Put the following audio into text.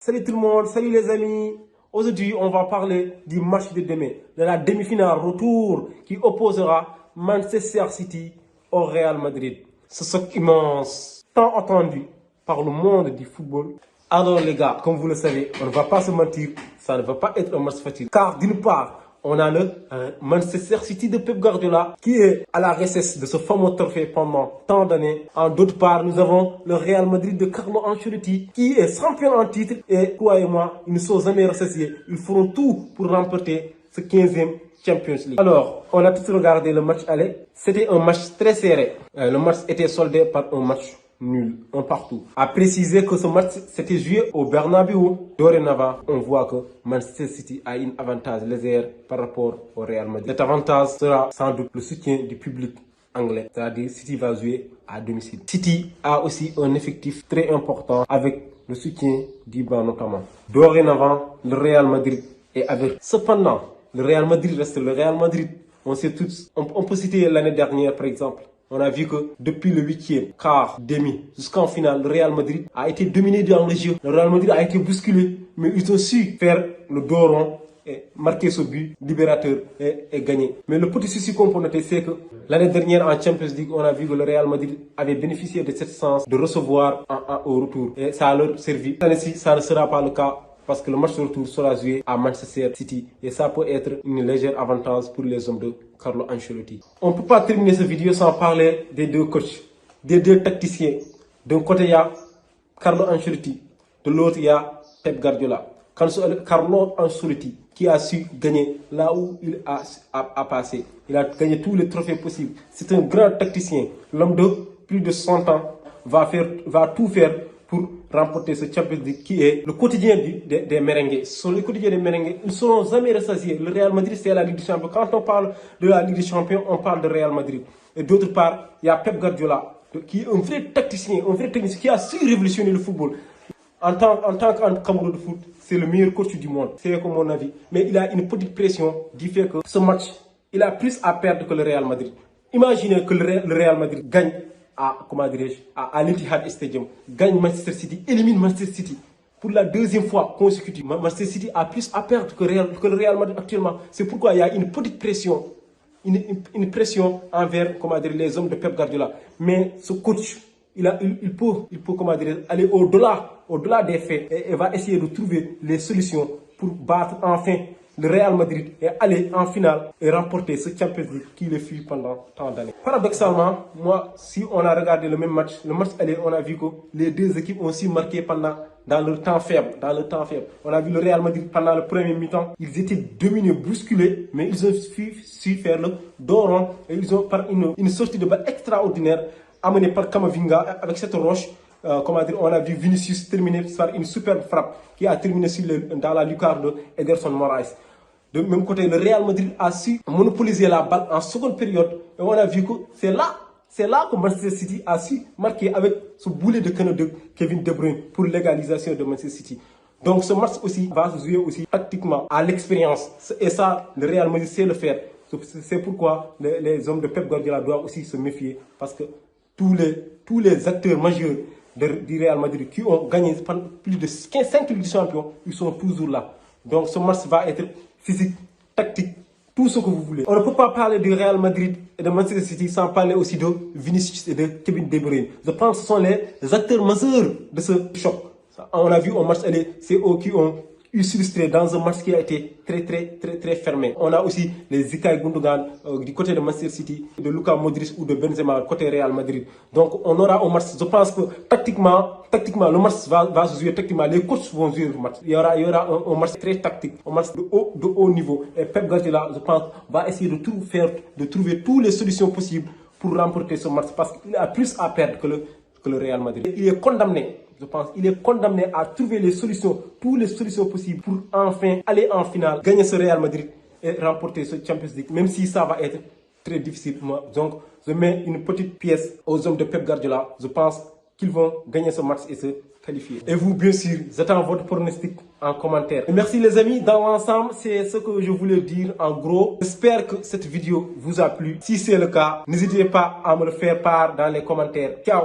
Salut tout le monde, salut les amis. Aujourd'hui, on va parler du match de demain, de la demi-finale retour qui opposera Manchester City au Real Madrid. Ce choc immense, tant attendu par le monde du football. Alors les gars, comme vous le savez, on ne va pas se mentir, ça ne va pas être un match facile. Car d'une part, on a le Manchester City de Pep Guardiola qui est à la recesse de ce fameux trophée pendant tant d'années. En d'autre part, nous avons le Real Madrid de Carlo Ancelotti qui est champion en titre. Et croyez-moi, ils ne sont jamais rassasiés. Ils feront tout pour remporter ce 15e Champions League. Alors, on a tous regardé le match aller. C'était un match très serré. Le match était soldé par un match nul, un partout. À préciser que ce match s'était joué au Bernabéu. Dorénavant, on voit que Manchester City a un avantage léger par rapport au Real Madrid. Cet avantage sera sans doute le soutien du public anglais, c'est-à-dire City va jouer à domicile. City a aussi un effectif très important avec le soutien d'Iban notamment. Dorénavant, le Real Madrid est avec. Cependant, le Real Madrid reste le Real Madrid. On sait tous, on peut citer l'année dernière par exemple. On a vu que depuis le 8e, quart, demi, jusqu'en finale, le Real Madrid a été dominé dans le jeu. Le Real Madrid a été bousculé, mais ils ont su faire le dos rond et marquer ce but libérateur et gagner. Mais le petit souci qu'on peut noter, c'est que l'année dernière en Champions League, on a vu que le Real Madrid avait bénéficié de cette chance de recevoir au retour. Et ça a leur servi. Cette année-ci, ça ne sera pas le cas, parce que le match de retour sera joué à Manchester City et ça peut être une légère avantage pour les hommes de Carlo Ancelotti. On ne peut pas terminer cette vidéo sans parler des deux coachs, des deux tacticiens. D'un côté, il y a Carlo Ancelotti, de l'autre, il y a Pep Guardiola. Carlo Ancelotti qui a su gagner là où il a passé. Il a gagné tous les trophées possibles. C'est un grand tacticien. L'homme de plus de 100 ans va tout faire pour remporter ce Champions League qui est le quotidien des merengues. Ce sont les quotidiens des merengues. Ils ne seront jamais rassasiés. Le Real Madrid, c'est la Ligue des Champions. Quand on parle de la Ligue des Champions, on parle de Real Madrid. Et d'autre part, il y a Pep Guardiola, qui est un vrai tacticien, un vrai technicien, qui a su révolutionner le football. En tant qu'amoureux de foot, c'est le meilleur coach du monde. C'est comme mon avis. Mais il a une petite pression qui fait que ce match, il a plus à perdre que le Real Madrid. Imaginez que le Real Madrid gagne à l'Etihad Stadium, gagne Manchester City, élimine Manchester City pour la deuxième fois consécutive. Manchester City a plus à perdre que le Real Madrid actuellement. C'est pourquoi il y a une petite pression, une pression envers les hommes de Pep Guardiola. Mais ce coach, il peut aller au-delà des faits et va essayer de trouver les solutions pour battre enfin le Real Madrid et aller en finale et remporter ce Champions League qui le fut pendant tant d'années. Paradoxalement, moi, si on a regardé le même match, aller, on a vu que les deux équipes ont aussi marqué dans le temps faible. On a vu le Real Madrid pendant le premier mi-temps. Ils étaient dominés, bousculés, mais ils ont su faire le dos rond et ils ont par une sortie de balle extraordinaire amenée par Camavinga avec cette roche. On a vu Vinicius terminer par une superbe frappe qui a terminé dans la lucarne de Ederson Moraes. De même côté, le Real Madrid a su monopoliser la balle en seconde période. Et on a vu que c'est là que Manchester City a su marquer avec ce boulet de canon de Kevin De Bruyne pour l'égalisation de Manchester City. Donc ce match aussi va se jouer aussi tactiquement à l'expérience. Et ça, le Real Madrid sait le faire. C'est pourquoi les hommes de Pep Guardiola doivent aussi se méfier. Parce que tous les acteurs majeurs du Real Madrid qui ont gagné plus de 5 Ligues des Champions, ils sont toujours là. Donc ce match va être physique, tactique, tout ce que vous voulez. On ne peut pas parler du Real Madrid et de Manchester City sans parler aussi de Vinicius et de Kevin De Bruyne. Je pense que ce sont les acteurs majeurs de ce choc. On a vu au match aller, c'est eux qui ont illustré dans un match qui a été très fermé. On a aussi les Ilkay Gundogan du côté de Manchester City, de Luka Modric ou de Benzema côté Real Madrid. Donc on aura un match, je pense que tactiquement le match va se jouer tactiquement. Les coachs vont jouer le match. Il y aura un match très tactique, un match de haut niveau. Et Pep Guardiola, je pense, va essayer de trouver toutes les solutions possibles pour remporter ce match parce qu'il a plus à perdre que le Real Madrid. Il est condamné. Je pense qu'il est condamné à trouver toutes les solutions possibles pour enfin aller en finale, gagner ce Real Madrid et remporter ce Champions League, même si ça va être très difficile. Donc, je mets une petite pièce aux hommes de Pep Guardiola. Je pense qu'ils vont gagner ce match et se qualifier. Et vous, bien sûr, j'attends votre pronostic en commentaire. Et merci les amis, dans l'ensemble, c'est ce que je voulais dire en gros. J'espère que cette vidéo vous a plu. Si c'est le cas, n'hésitez pas à me le faire part dans les commentaires. Ciao!